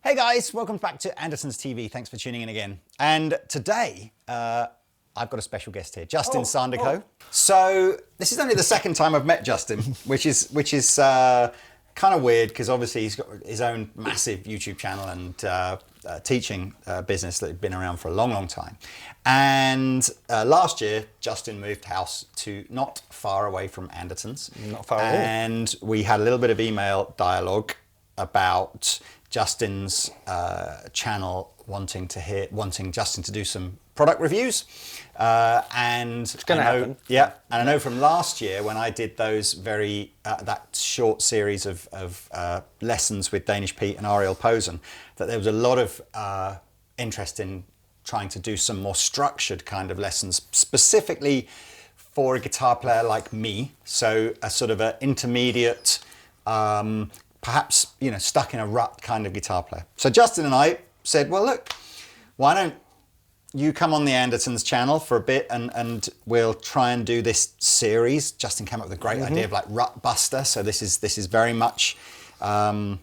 Hey guys, welcome back to Andertons TV. Thanks for tuning in again. And today, I've got a special guest here, Justin Sanderco. So this is only the second time I've met Justin, which is kind of weird because obviously he's got his own massive YouTube channel and teaching business that had been around for a long, long time. And last year, Justin moved house to not far away from Andertons. Not far at all. And we had a little bit of email dialogue about Justin's channel wanting Justin to do some product reviews, and it's going to happen. Yeah, and I know from last year when I did those that short series of lessons with Danish Pete and Ariel Posen, that there was a lot of interest in trying to do some more structured kind of lessons, specifically for a guitar player like me. So a sort of an intermediate. Perhaps, stuck in a rut kind of guitar player. So Justin and I said, well, look, why don't you come on the Andertons channel for a bit and we'll try and do this series. Justin came up with a great idea of like Rut Buster. So this is very much aimed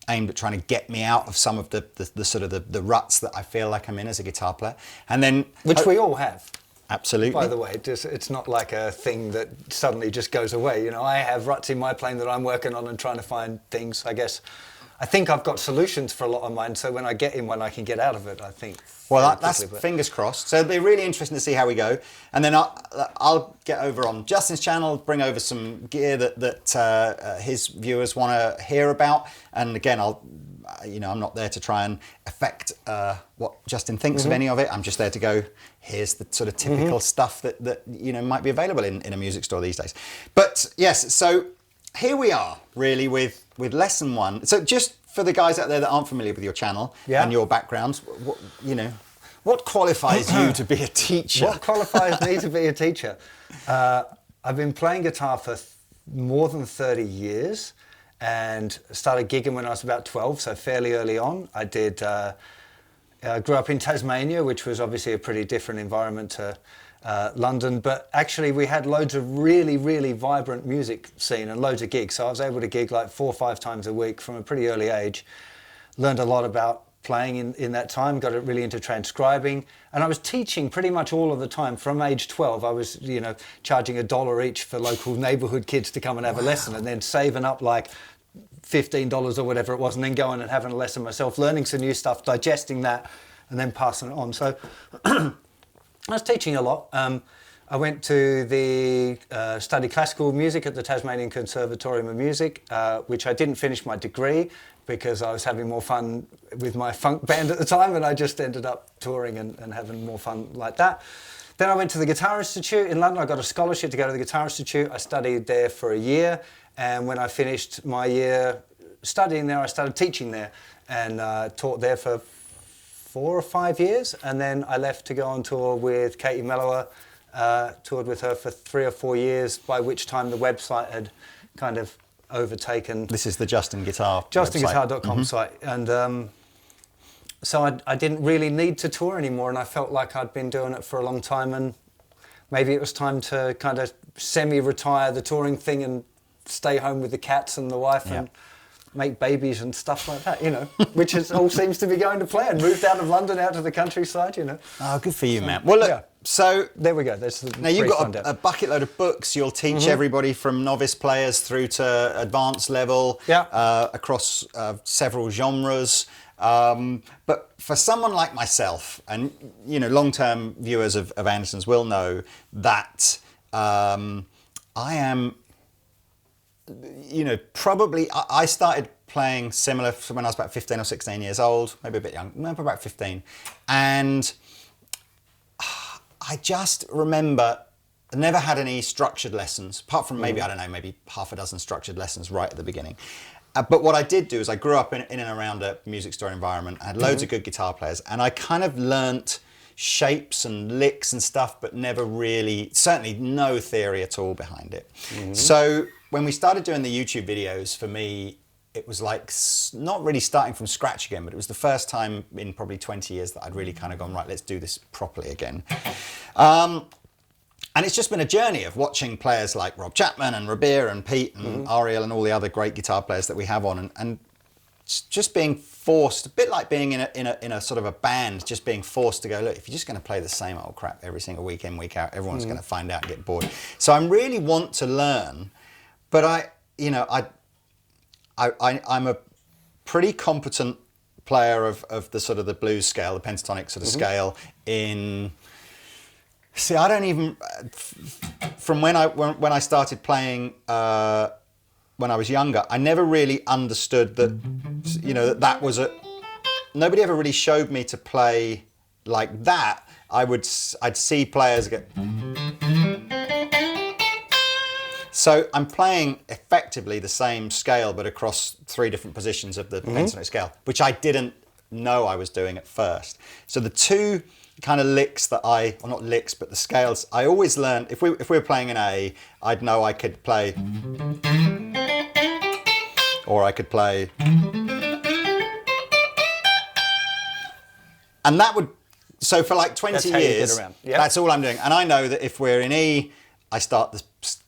at trying to get me out of some of the sort of the ruts that I feel like I'm in as a guitar player. And then... Which we all have. Absolutely. By the way, it's not like a thing that suddenly just goes away. I have ruts in my playing that I'm working on and trying to find things, I guess. I think I've got solutions for a lot of mine, so when I get in one, I can get out of it, I think. Well, that's fingers crossed. So it'll be really interesting to see how we go. And then I'll get over on Justin's channel, bring over some gear that his viewers want to hear about. And again, I'm not there to try and affect what Justin thinks of any of it. I'm just there to go, here's the sort of typical stuff that might be available in a music store these days. But yes, so here we are really with lesson one. So just for the guys out there that aren't familiar with your channel and your backgrounds, what qualifies you to be a teacher? What qualifies me to be a teacher? I've been playing guitar for more than 30 years. And started gigging when I was about 12, so fairly early on. I grew up in Tasmania, which was obviously a pretty different environment to London, but actually we had loads of really, really vibrant music scene and loads of gigs. So I was able to gig like 4 or 5 times a week from a pretty early age. Learned a lot about playing in that time, got really into transcribing, and I was teaching pretty much all of the time. From age 12, I was, charging $1 each for local neighborhood kids to come and have a lesson, and then saving up like $15 or whatever it was, and then going and having a lesson myself, learning some new stuff, digesting that, and then passing it on. So I was teaching a lot. I went to study classical music at the Tasmanian Conservatorium of Music, which I didn't finish my degree because I was having more fun with my funk band at the time, and I just ended up touring and having more fun like that. Then I went to the Guitar Institute in London. I got a scholarship to go to the Guitar Institute. I studied there for a year, and when I finished my year studying there, I started teaching there and taught there for 4 or 5 years, and then I left to go on tour with Katie Mellower, toured with her for 3 or 4 years, by which time the website had kind of overtaken. This is the JustinGuitar JustinGuitar.com site, and so I didn't really need to tour anymore, and I felt like I'd been doing it for a long time, and maybe it was time to kind of semi-retire the touring thing and stay home with the cats and the wife and make babies and stuff like that, which all seems to be going to plan. Moved out of London, out to the countryside, Oh, good for you, man. Well, look, so there we go. Now you've got a bucket load of books. You'll teach everybody from novice players through to advanced level, across several genres. But for someone like myself, and long-term viewers of Andertons will know that I am. Probably I started playing similar when I was about 15 or 16 years old, maybe a bit young, maybe about 15. And I just remember I never had any structured lessons, apart from maybe, I don't know, maybe half a dozen structured lessons right at the beginning. But what I did do is I grew up in and around a music store environment. I had loads of good guitar players, and I kind of learnt shapes and licks and stuff, but never really, certainly no theory at all behind it. So when we started doing the YouTube videos, for me, it was like not really starting from scratch again, but it was the first time in probably 20 years that I'd really kind of gone, right, let's do this properly again. And it's just been a journey of watching players like Rob Chapman and Rabir and Pete and Ariel and all the other great guitar players that we have on, and just being forced, a bit like being in a sort of a band, just being forced to go, look, if you're just going to play the same old crap every single week in, week out, everyone's going to find out and get bored. So I really want to learn, but I'm a pretty competent player of the sort of the blues scale, the pentatonic sort of scale in... See, I don't even... From when I started playing... when I was younger, I never really understood that, that was a... Nobody ever really showed me to play like that. I'd see players get... So I'm playing effectively the same scale, but across 3 different positions of the pentatonic scale, which I didn't know I was doing at first. So the 2 kind of licks that well, not licks, but the scales, I always learned, if we were playing an A, I'd know I could play... Or I could play... And that would... So for like 20 years, that's all I'm doing. And I know that if we're in E, I start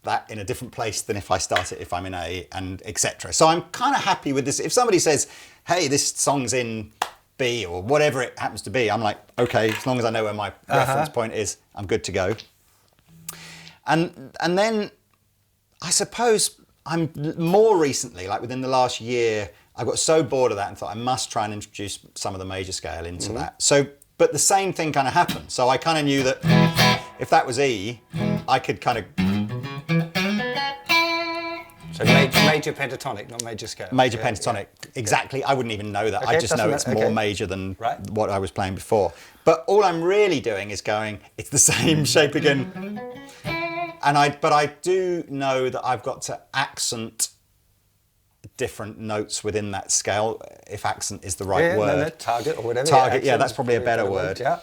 that in a different place than if I start it if I'm in A, and etc. So I'm kind of happy with this. If somebody says, hey, this song's in B or whatever it happens to be, I'm like, okay, as long as I know where my reference point is, I'm good to go. And then I suppose... I'm more recently, like within the last year, I got so bored of that and thought I must try and introduce some of the major scale into that. So, but the same thing kind of happened. So I kind of knew that if that was E, I could kind of... So major pentatonic, not major scale. Major pentatonic, exactly. I wouldn't even know that. I just know it's more major than what I was playing before. But all I'm really doing is going, it's the same shape again. But I do know that I've got to accent different notes within that scale, if accent is the right word. No, target or whatever. Target, that's probably a better word. Yeah.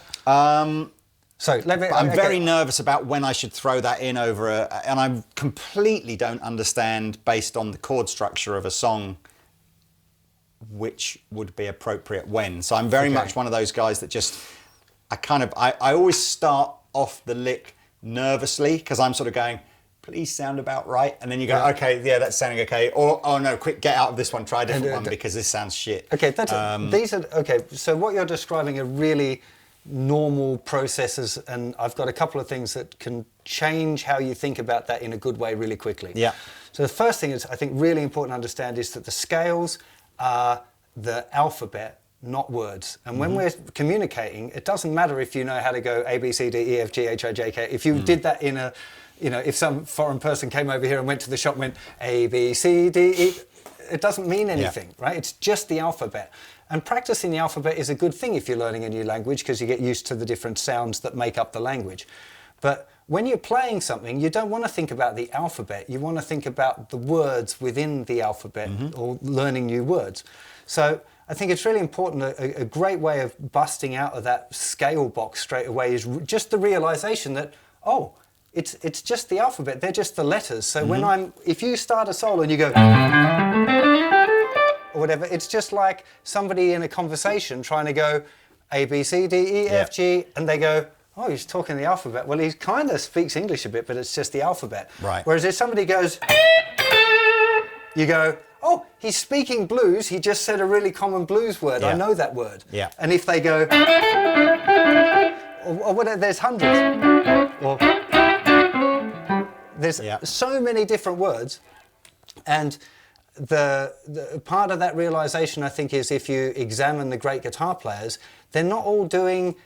So I'm very nervous about when I should throw that in over and I completely don't understand, based on the chord structure of a song, which would be appropriate when. So I'm very much one of those guys that just, I always start off the lick nervously, because I'm sort of going, please sound about right, and then you go, okay, that's sounding okay, or oh no, quick, get out of this one, try a different one because this sounds shit. Okay, so what you're describing are really normal processes, and I've got a couple of things that can change how you think about that in a good way really quickly. Yeah. So the first thing is, I think, really important to understand is that the scales are the alphabet, not words. And when we're communicating, it doesn't matter if you know how to go A, B, C, D, E, F, G, H, I, J, K. If you did that in a, if some foreign person came over here and went to the shop and went A, B, C, D, E, it doesn't mean anything, right? It's just the alphabet. And practicing the alphabet is a good thing if you're learning a new language, because you get used to the different sounds that make up the language. But when you're playing something, you don't want to think about the alphabet. You want to think about the words within the alphabet, or learning new words. So I think it's really important. A great way of busting out of that scale box straight away is just the realization that, it's just the alphabet. They're just the letters. So if you start a solo and you go, or whatever, it's just like somebody in a conversation trying to go A, B, C, D, E, F, G, and they go, oh, he's talking the alphabet. Well, he kind of speaks English a bit, but it's just the alphabet. Right. Whereas if somebody goes, you go, oh, he's speaking blues. He just said a really common blues word. Yeah. I know that word. Yeah. And if they go, or whatever, there's hundreds. Or, there's so many different words. And the part of that realization, I think, is if you examine the great guitar players, they're not all doing...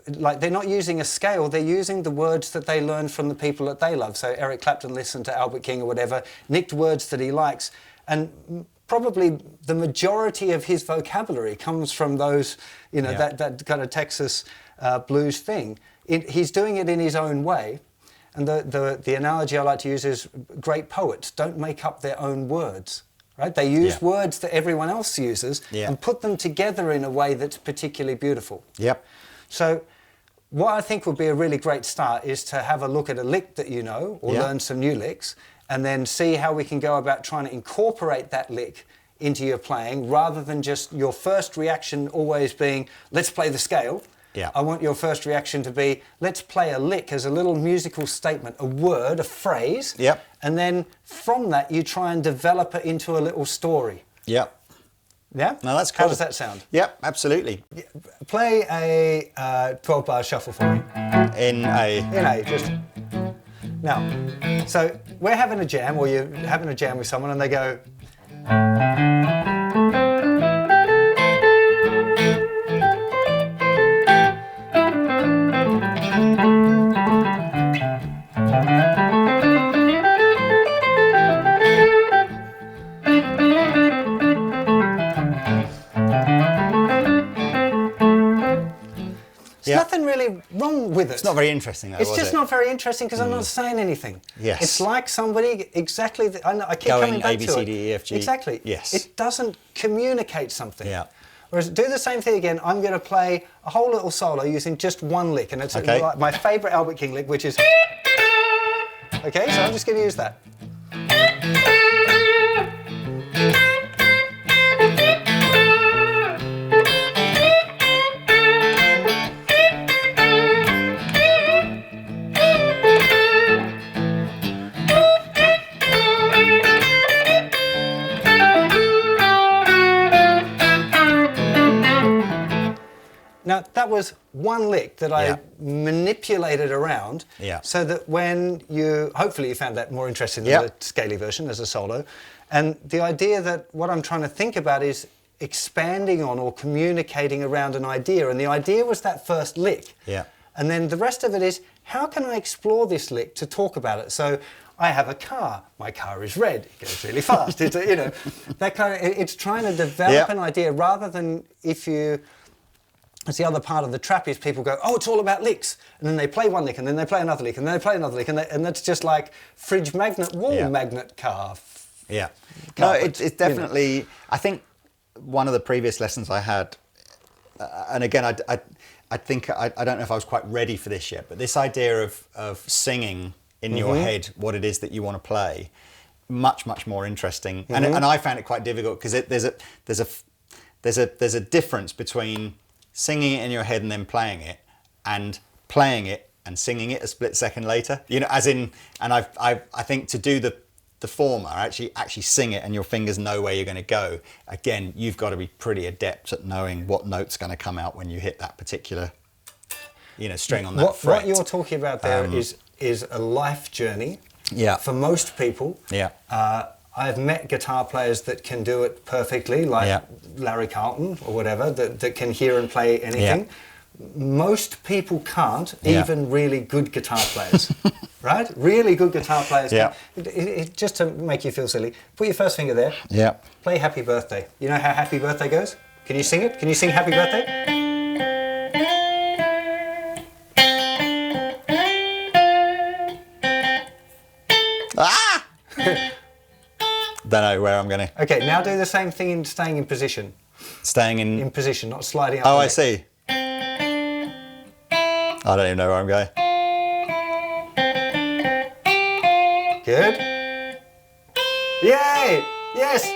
they're not using a scale, they're using the words that they learned from the people that they love. So Eric Clapton listened to Albert King or whatever, nicked words that he likes, and probably the majority of his vocabulary comes from those, that kind of Texas blues thing. He's doing it in his own way. And the analogy I like to use is great poets don't make up their own words. Right? They use words that everyone else uses and put them together in a way that's particularly beautiful. Yep. So what I think would be a really great start is to have a look at a lick that you know, or learn some new licks, and then see how we can go about trying to incorporate that lick into your playing, rather than just your first reaction always being, let's play the scale. Yeah. I want your first reaction to be, let's play a lick as a little musical statement, a word, a phrase. Yep. And then from that, you try and develop it into a little story. Yep. Yeah? No, that's cool. How does that sound? Yep, absolutely. Play a 12-bar shuffle for me. In A. In A, just... Now, so we're having a jam, or you're having a jam with someone, and they go... There's nothing really wrong with it. It's not very interesting, though, It's just not very interesting because I'm not saying anything. Yes. It's like somebody exactly. I keep Going coming back A, B, to C, it. D, E, F, G. Exactly. Yes. It doesn't communicate something. Yeah. Whereas do the same thing again. I'm going to play a whole little solo using just one lick, and it's Okay. like my favourite Albert King lick, which is. Okay, so I'm just going to use that. Now, that was one lick that I manipulated around so that when you, hopefully you found that more interesting than the scaly version as a solo. And the idea that what I'm trying to think about is expanding on or communicating around an idea. And the idea was that first lick. Yeah. And then the rest of it is, how can I explore this lick to talk about it? So I have a car. My car is red. It goes really fast. It's, you know, that kind of, it's trying to develop an idea rather than if you... That's the other part of the trap is people go, oh, it's all about licks. And then they play one lick, and then they play another lick, and then they play another lick. And that's just like fridge magnet, wall magnet car. Yeah. No, it's definitely... You know. I think one of the previous lessons I had, and again, I think, I don't know if I was quite ready for this yet, but this idea of singing in your head what it is that you want to play, much, much more interesting. And I found it quite difficult because there's a difference between singing it in your head and then playing it, and playing it and singing it a split second later. You know, as in, and I think to do the former, actually sing it and your fingers know where you're going to go. Again, you've got to be pretty adept at knowing what note's going to come out when you hit that particular, you know, string on that fret. What you're talking about there is a life journey. Yeah. For most people. Yeah. I've met guitar players that can do it perfectly, like Larry Carlton or whatever, that can hear and play anything. Yeah. Most people can't, even really good guitar players, right? Really good guitar players. Yeah. Just to make you feel silly, put your first finger there. Yeah. Play Happy Birthday. You know how Happy Birthday goes? Can you sing it? Can you sing Happy Birthday? Ah! Don't know where I'm going to... Okay, now do the same thing in staying in position. Staying in... In position, not sliding up. Oh, I see. I don't even know where I'm going. Good. Yay! Yes!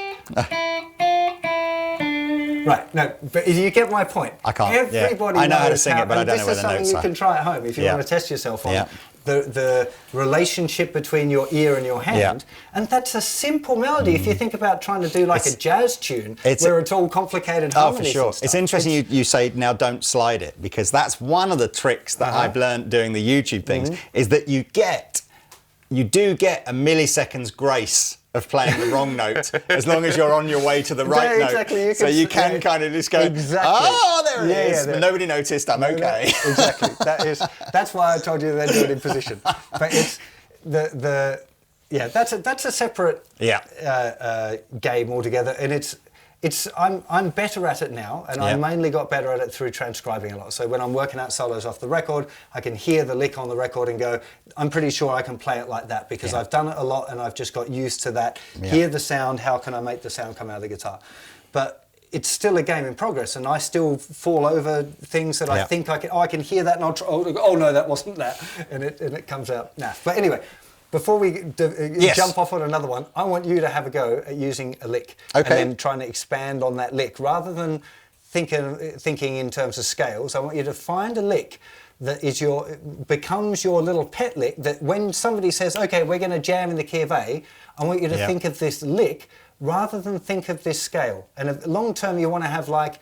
Right, no, but you get my point. I can't. Everybody I know how to knows sing it, but I don't know where the notes are. This is something you can try at home if you want to test yourself on. Yeah. The relationship between your ear and your hand, and that's a simple melody. If you think about trying to do like a jazz tune where it's all complicated harmonies. Oh, for sure. And stuff. It's interesting you say now don't slide it, because that's one of the tricks that I've learned doing the YouTube things is that you do get a milliseconds grace of playing the wrong note as long as you're on your way to the right note. Exactly. So you can kind of just go, oh, there it is. But nobody noticed, I'm okay. Exactly. That's why I told you to then do it in position. But it's that's a separate game altogether, and I'm better at it now, and I mainly got better at it through transcribing a lot. So when I'm working out solos off the record, I can hear the lick on the record and go, I'm pretty sure I can play it like that because I've done it a lot and I've just got used to that. Hear the sound, how can I make the sound come out of the guitar? But it's still a game in progress, and I still fall over things that I think I can. Oh, I can hear that, and I'll try. Oh no, that wasn't that, and it comes out naff. But anyway. Before we jump off on another one, I want you to have a go at using a lick and then trying to expand on that lick rather than thinking in terms of scales. I want you to find a lick that is becomes your little pet lick, that when somebody says, okay, we're going to jam in the key of A, I want you to think of this lick rather than think of this scale. And long term, you want to have like,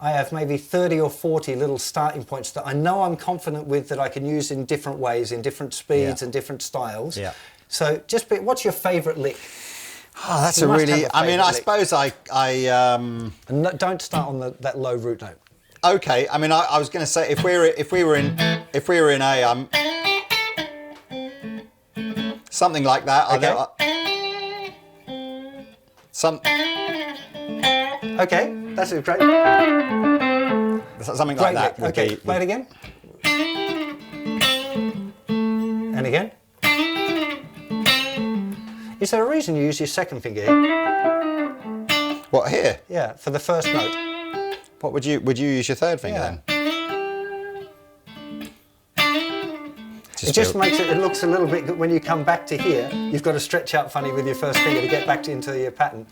I have maybe 30 or 40 little starting points that I know I'm confident with, that I can use in different ways, in different speeds and different styles. Yeah. So what's your favourite lick? Oh, that's a really, I mean, I suppose I And don't start on that low root note. Okay, I mean, I was going to say, if we were in A, I'm something like that. Okay. Okay, that's great. Something like that. Would Okay, be, play it again. And again. Is there a reason you use your second finger here? What, here? Yeah, for the first note. What would you use your third finger then? It just makes it looks a little bit, when you come back to here, you've got to stretch out funny with your first finger to get back into your pattern.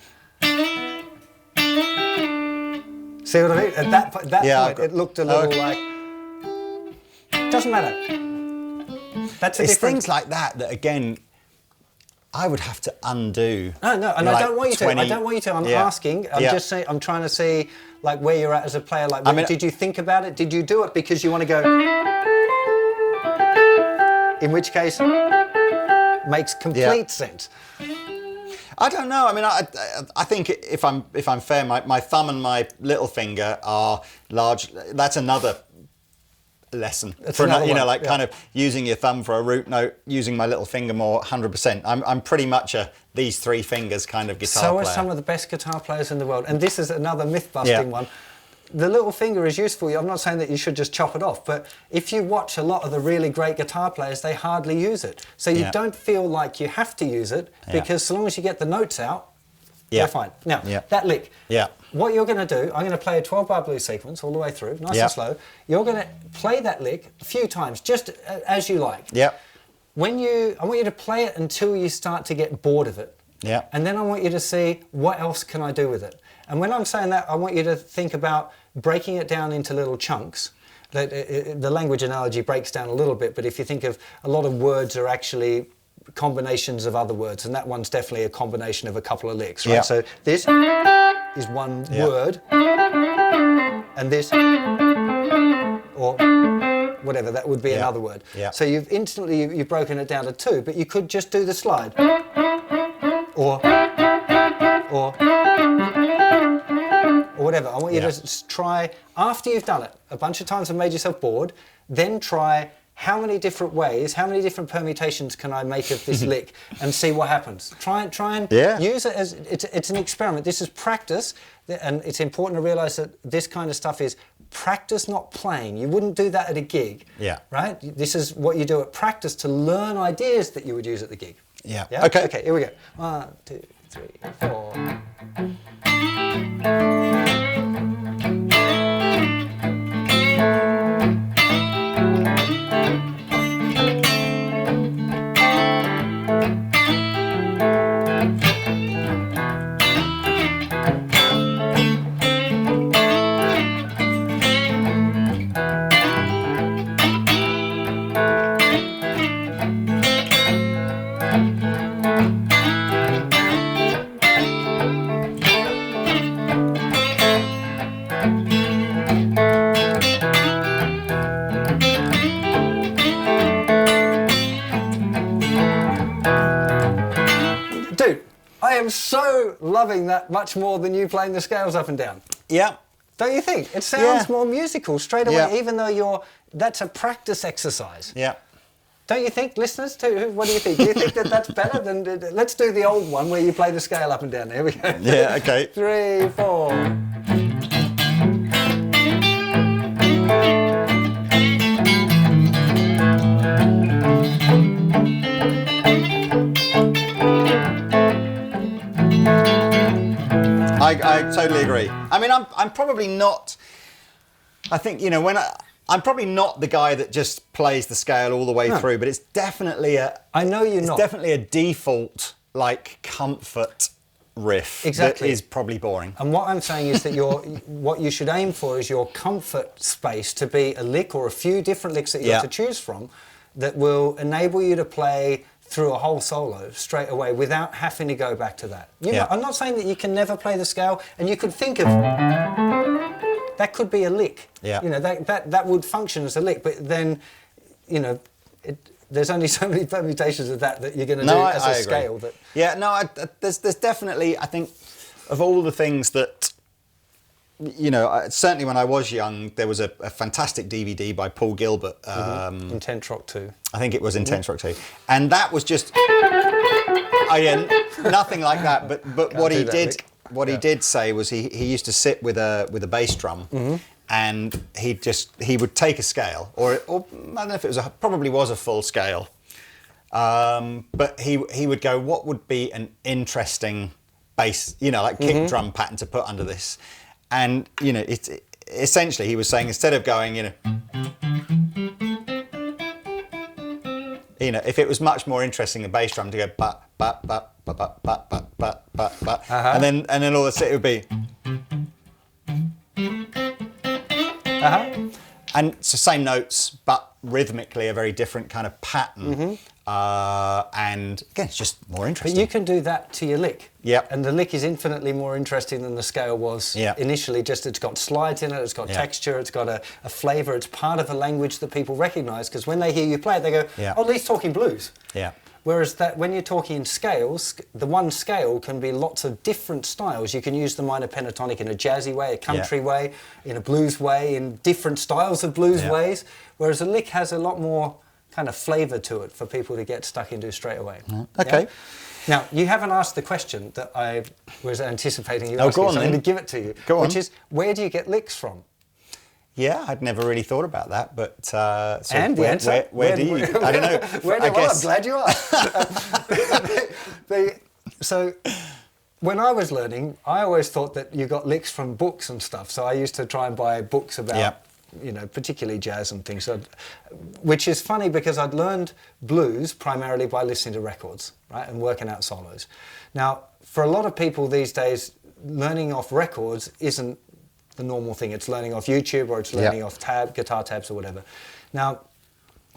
See what I mean? At that point, it looked a little like... Doesn't matter. That's it's things like that again, I would have to undo. No, and like I don't want you 20, to. I don't want you to. I'm asking. I'm just saying. I'm trying to see like where you're at as a player. Like, did you think about it? Did you do it because you want to go? In which case, makes complete sense. I don't know. I mean, I think if I'm fair, my thumb and my little finger are large. That's another lesson for kind of using your thumb for a root note, using my little finger more. 100%. I'm pretty much a these three fingers kind of guitar player. So are some of the best guitar players in the world, and this is another myth-busting one. The little finger is useful. I'm not saying that you should just chop it off, but if you watch a lot of the really great guitar players, they hardly use it. So you don't feel like you have to use it, because so long as you get the notes out, you're fine. Now, that lick. What you're going to do, I'm going to play a 12-bar blues sequence all the way through, nice and slow. You're going to play that lick a few times, just as you like. I want you to play it until you start to get bored of it. And then I want you to see, what else can I do with it? And when I'm saying that, I want you to think about breaking it down into little chunks. The language analogy breaks down a little bit, but if you think of a lot of words are actually combinations of other words, and that one's definitely a combination of a couple of licks, right? So this is one word, and this, or whatever, that would be another word. So you've broken it down to two, but you could just do the slide, or whatever. I want you to try, after you've done it a bunch of times and made yourself bored, then try how many different ways, how many different permutations can I make of this lick, and see what happens. Try and use it as, it's an experiment. This is practice, and it's important to realise that this kind of stuff is practice, not playing. You wouldn't do that at a gig, right? This is what you do at practice to learn ideas that you would use at the gig. Okay, here we go. 1, 2, 3, 4. I am so loving that much more than you playing the scales up and down. Don't you think? It sounds more musical straight away, even though that's a practice exercise. Don't you think, listeners? What do you think? Do you think that that's better than... Let's do the old one where you play the scale up and down. Here we go. Okay. 3, 4... I totally agree. I mean, I'm probably not. I think I'm probably not the guy that just plays the scale all the way through, but it's definitely a. I know you're not. It's definitely a default like comfort riff Exactly. that is probably boring. And what I'm saying is that what you should aim for is your comfort space to be a lick or a few different licks that you have to choose from that will enable you to play through a whole solo straight away without having to go back to that. I'm not saying that you can never play the scale, and you could think of that could be a lick. Yeah. You know, that would function as a lick, but then, you know, there's only so many permutations of that you're going to do as a scale. That there's definitely, I think, of all the things that, you know, certainly when I was young, there was a fantastic DVD by Paul Gilbert. Intense Rock 2. I think it was Intense Rock 2. And that was just, nothing like that. But what he did say was he used to sit with a bass drum, and he would take a scale, or I don't know if it was probably was a full scale, but he would go, what would be an interesting bass, you know, like kick drum pattern to put under this. And, you know, essentially he was saying, instead of going, you know, if it was much more interesting, the bass drum to go ba ba ba ba ba ba ba ba ba ba, and then all the it would be, and it's the same notes, but rhythmically a very different kind of pattern. And again, it's just more interesting. But you can do that to your lick. Yep. And the lick is infinitely more interesting than the scale was initially. Just it's got slides in it, it's got texture, it's got a flavour, it's part of a language that people recognise, because when they hear you play it, they go, oh, he's talking blues. Yeah. Whereas that when you're talking scales, the one scale can be lots of different styles. You can use the minor pentatonic in a jazzy way, a country way, in a blues way, in different styles of blues ways. Whereas a lick has a lot more kind of flavour to it for people to get stuck into straight away. Okay. Yeah? Now, you haven't asked the question that I was anticipating you asking, go on, so I'm going to give it to you. Go on. Which is, where do you get licks from? Yeah, I'd never really thought about that, but so and the answer? Where do you? I don't know. I guess. I'm glad you asked. So, when I was learning, I always thought that you got licks from books and stuff. So I used to try and buy books about, you know, particularly jazz and things. Which is funny because I'd learned blues primarily by listening to records, right, and working out solos. Now, for a lot of people these days, learning off records isn't the normal thing. It's learning off YouTube, or it's learning off guitar tabs or whatever. Now,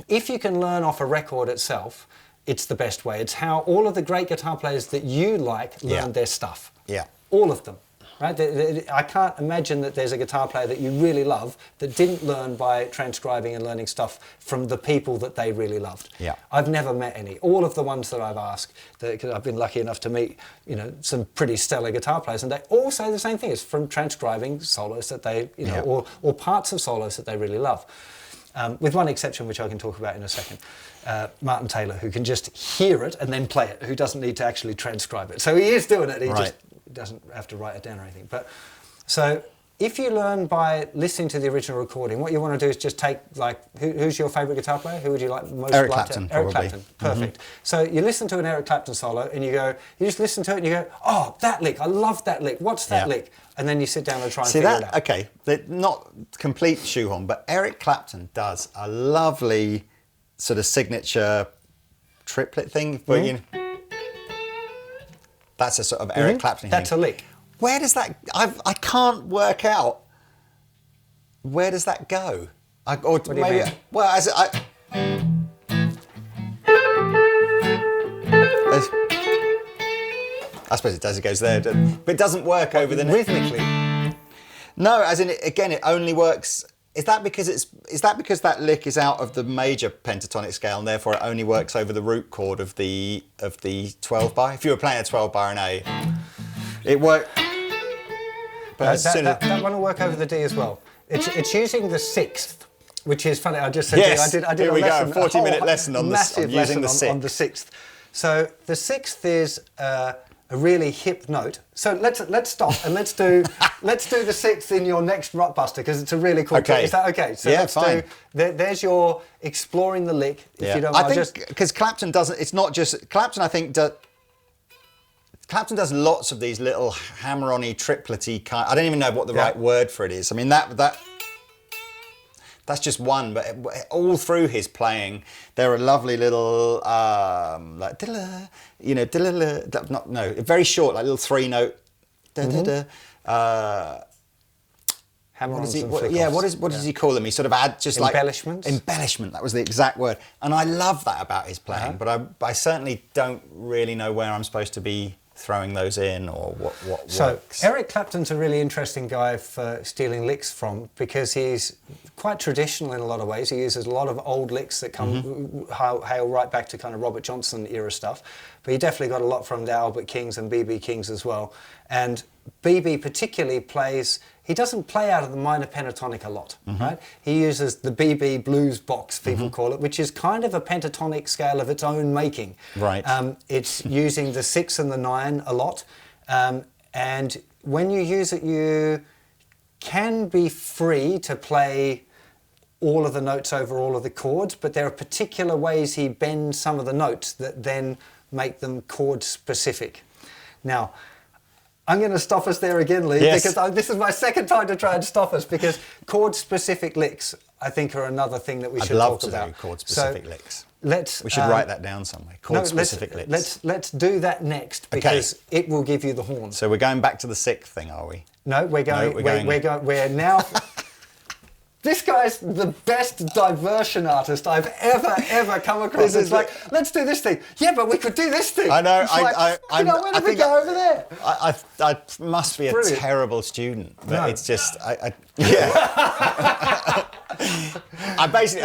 if you can learn off a record itself, it's the best way. It's how all of the great guitar players that you like learned their stuff. Yeah. All of them. Right? I can't imagine that there's a guitar player that you really love that didn't learn by transcribing and learning stuff from the people that they really loved. Yeah. I've never met any. All of the ones that I've asked, because I've been lucky enough to meet, you know, some pretty stellar guitar players, and they all say the same thing. It's from transcribing solos that they, you know, or parts of solos that they really love. With one exception, which I can talk about in a second. Martin Taylor, who can just hear it and then play it, who doesn't need to actually transcribe it. So he is doing it. He just doesn't have to write it down or anything. But so if you learn by listening to the original recording, what you want to do is just take, like, who's your favourite guitar player? Who would you like most? Eric Clapton, Eric Clapton, perfect. So you listen to an Eric Clapton solo and you just listen to it and you go, oh, that lick, I love that lick. What's that lick? And then you sit down and try and figure it out. Okay, not complete shoehorn, but Eric Clapton does a lovely sort of signature triplet thing. But you know, that's a sort of Eric Clapton thing. That's a lick. Where does that? I can't work out. Where does that go? What do you mean? Well, I suppose it does. It goes there, but it doesn't work over the rhythmically. No, as in again, it only works. Is that because that lick is out of the major pentatonic scale and therefore it only works over the root chord of the 12 bar? If you were playing a 12 bar in A, it worked. But that one will work over the D as well. It's using the sixth, which is funny. I just said to you, I did here a we lesson, go, a 40-minute lesson on using the sixth. On the sixth. So the sixth is a really hip note. So let's stop and let's do the sixth in your next Rockbuster, because it's a really cool. Okay. Is that okay? So let's fine. There's your exploring the lick. If you don't mind. I think because Clapton doesn't. It's not just Clapton. I think Clapton does lots of these little hammer-on-y, triplet-y kind. I don't even know what the right word for it is. I mean that That's just one, but all through his playing, there are lovely little, like, you know, very short, like little 3-note, Hammer-ons and what flick-offs. does he call them? He sort of add just Embellishments? like embellishment. That was the exact word, and I love that about his playing. But I certainly don't really know where I'm supposed to be throwing those in or what so works. Eric Clapton's a really interesting guy for stealing licks from, because he's quite traditional in a lot of ways. He uses a lot of old licks that come hail right back to kind of Robert Johnson era stuff, but he definitely got a lot from the Albert Kings and BB Kings as well. And BB particularly plays, he doesn't play out of the minor pentatonic a lot, right? He uses the BB blues box, people call it, which is kind of a pentatonic scale of its own making. Right. It's using the 6 and the 9 a lot. And when you use it, you can be free to play all of the notes over all of the chords, but there are particular ways he bends some of the notes that then make them chord specific. Now, I'm going to stop us there again, Lee, because this is my second time to try and stop us, because chord-specific licks, I think, are another thing that we should talk about. I'd love to do chord-specific licks. We should write that down somewhere. Chord-specific licks. Let's do that next, because it will give you the horns. So we're going back to the 6th thing, are we? No, we're now... This guy's the best diversion artist I've ever come across. It's like, let's do this thing. Yeah, but we could do this thing. I know. Where did we go over there? I must be a terrible student, but it's just, I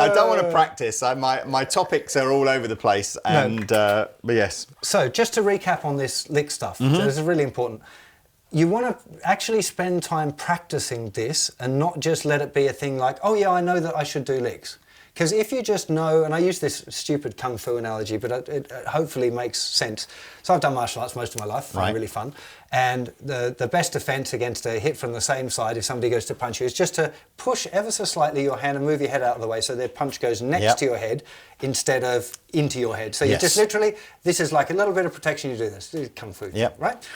don't want to practice. My topics are all over the place, and but yes. So just to recap on this lick stuff, so this is really important. You want to actually spend time practicing this and not just let it be a thing like, oh yeah, I know that I should do licks. Because if you just know, and I use this stupid kung fu analogy, but it hopefully makes sense. So I've done martial arts most of my life, really fun. And the best defense against a hit from the same side, if somebody goes to punch you, is just to push ever so slightly your hand and move your head out of the way so their punch goes next to your head instead of into your head. So you just literally, this is like a little bit of protection, you do this. This is kung fu, right?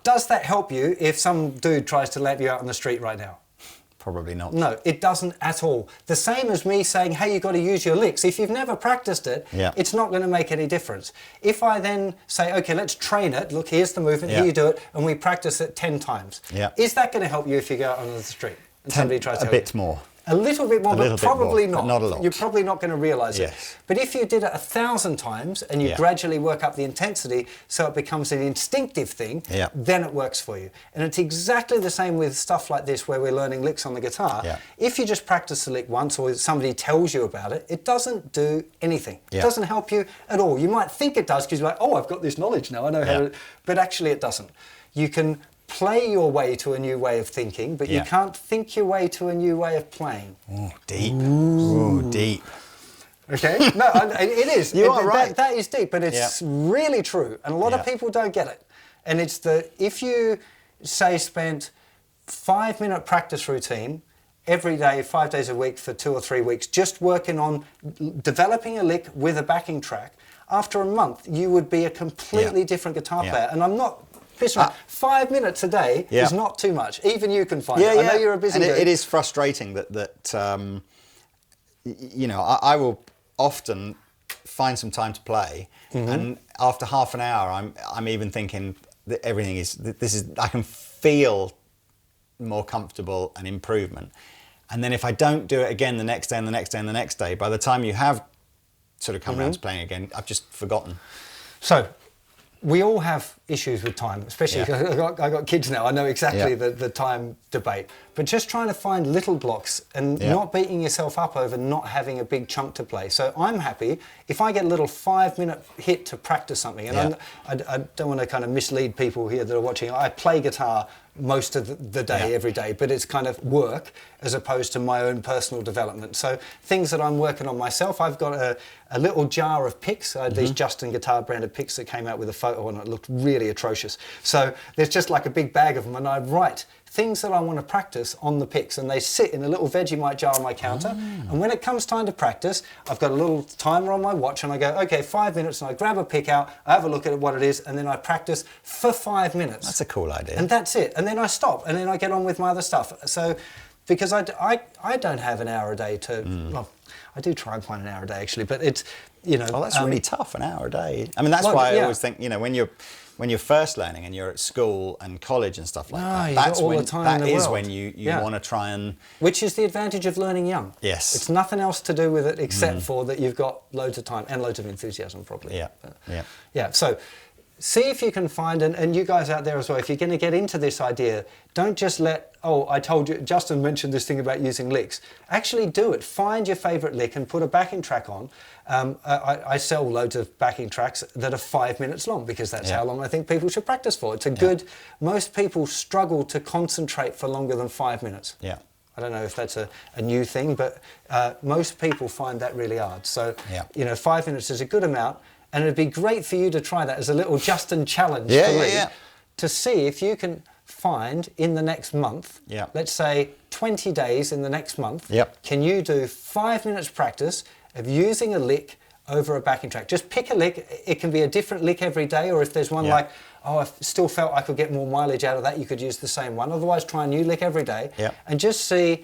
Does that help you if some dude tries to lap you out on the street right now? Probably not. No, it doesn't at all. The same as me saying, hey, you've got to use your licks. If you've never practiced it, it's not going to make any difference. If I then say, okay, let's train it. Look, here's the movement, here you do it, and we practice it 10 times. Is that going to help you if you go out on the street and somebody tries to help you? A bit more. A little bit more, but probably not. Not a lot. You're probably not going to realise it. But if you did it 1,000 times and you gradually work up the intensity so it becomes an instinctive thing, then it works for you. And it's exactly the same with stuff like this where we're learning licks on the guitar. If you just practice the lick once or somebody tells you about it, it doesn't do anything. It doesn't help you at all. You might think it does because you're like, oh, I've got this knowledge now, I know how to... But actually it doesn't. You can play your way to a new way of thinking, but you can't think your way to a new way of playing. Oh, deep. Ooh, deep. Okay? No, it is. You are right. That is deep, but it's really true. And a lot of people don't get it. And it's if you, say, spent 5-minute practice routine every day, 5 days a week for 2 or 3 weeks, just working on developing a lick with a backing track, after a month, you would be a completely different guitar player. And I'm not... 5 minutes a day is not too much. Even you can find it. I know you're a busy dude. It is frustrating that you know, I will often find some time to play, and after half an hour, I'm even thinking that everything is. I can feel more comfortable and improvement. And then if I don't do it again the next day and the next day and the next day, by the time you have sort of come around to playing again, I've just forgotten. So. We all have issues with time, especially because I got kids now. I know exactly the time debate. But just trying to find little blocks and not beating yourself up over not having a big chunk to play. So I'm happy if I get a little 5-minute hit to practice something. And I don't want to kind of mislead people here that are watching. I play guitar most of the day, every day, but it's kind of work as opposed to my own personal development. So things that I'm working on myself, I've got a little jar of picks. I had these JustinGuitar branded picks that came out with a photo on it. It looked really atrocious. So there's just like a big bag of them, and I write things that I want to practice on the picks, and they sit in a little Vegemite jar on my counter. And when it comes time to practice, I've got a little timer on my watch, and I go, okay, 5 minutes, and I grab a pick out, I have a look at what it is, and then I practice for 5 minutes. That's a cool idea. And that's it. And then I stop, and then I get on with my other stuff. So because I don't have an hour a day to, well, I do try and find an hour a day actually, but it's, you know. Well, that's really tough, an hour a day. I mean, that's why I always think, you know, when you're first learning and you're at school and college and stuff like that, that's when, that is when you want to try and... Which is the advantage of learning young. Yes. It's nothing else to do with it except for that you've got loads of time and loads of enthusiasm probably. Yeah, yeah. So see if you can find, and you guys out there as well, if you're going to get into this idea, don't just let, oh, I told you, Justin mentioned this thing about using licks. Actually do it. Find your favourite lick and put a backing track on. I sell loads of backing tracks that are 5 minutes long because that's how long I think people should practice for. It's a good, most people struggle to concentrate for longer than 5 minutes. Yeah. I don't know if that's a new thing, but most people find that really hard. So, you know, 5 minutes is a good amount. And it'd be great for you to try that as a little Justin challenge to see if you can find in the next month, let's say 20 days in the next month, can you do 5 minutes practice of using a lick over a backing track? Just pick a lick. It can be a different lick every day, or if there's one like, oh, I still felt I could get more mileage out of that, you could use the same one. Otherwise, try a new lick every day and just see.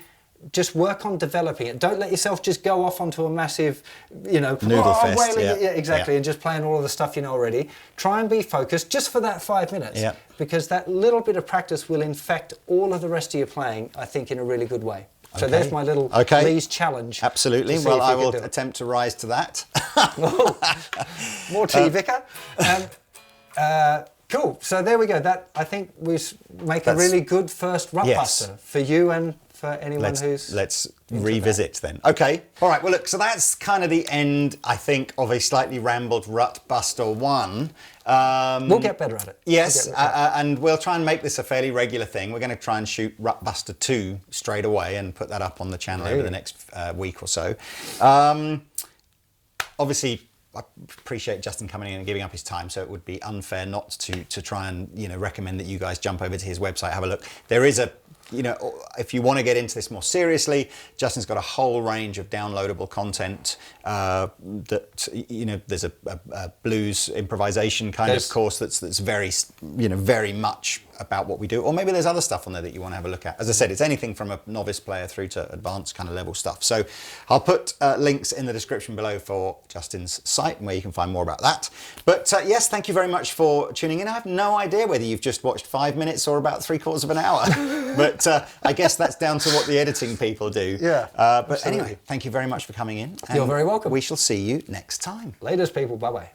Just work on developing it. Don't let yourself just go off onto a massive, you know, noodle fest. Exactly, and just playing all of the stuff you know already. Try and be focused just for that 5 minutes, because that little bit of practice will infect all of the rest of your playing, I think, in a really good way. So there's my little Lee's challenge. Absolutely. Well, I will attempt to rise to that. More tea, Vicar. Cool. So there we go. That, I think, we make a really good first rut buster for you and for anyone who's... Let's revisit then. Okay. All right. Well, look, so that's kind of the end, I think, of a slightly rambled Rut Buster 1. We'll get better at it. Yes, and we'll try and make this a fairly regular thing. We're going to try and shoot Rut Buster 2 straight away and put that up on the channel over the next week or so. Obviously, I appreciate Justin coming in and giving up his time, so it would be unfair not to try and, you know, recommend that you guys jump over to his website, have a look. There is a, you know, if you want to get into this more seriously, Justin's got a whole range of downloadable content that, you know, there's a blues improvisation kind of course that's very, you know, very much about what we do, or maybe there's other stuff on there that you want to have a look at. As I said, it's anything from a novice player through to advanced kind of level stuff. So I'll put links in the description below for Justin's site where you can find more about that. But yes, thank you very much for tuning in. I have no idea whether you've just watched 5 minutes or about 3/4 of an hour, but I guess that's down to what the editing people do. But anyway, thank you very much for coming in. You're very welcome. We shall see you next time. Laters, people. Bye-bye.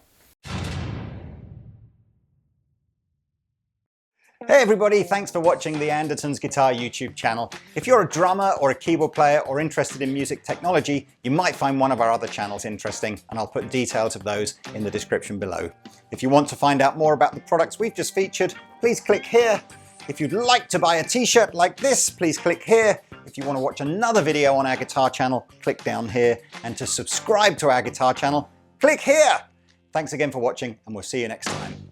Hey everybody, thanks for watching the Andertons Guitar YouTube channel. If you're a drummer or a keyboard player or interested in music technology, you might find one of our other channels interesting, and I'll put details of those in the description below. If you want to find out more about the products we've just featured, please click here. If you'd like to buy a t-shirt like this, please click here. If you want to watch another video on our guitar channel, click down here. And to subscribe to our guitar channel, click here. Thanks again for watching, and we'll see you next time.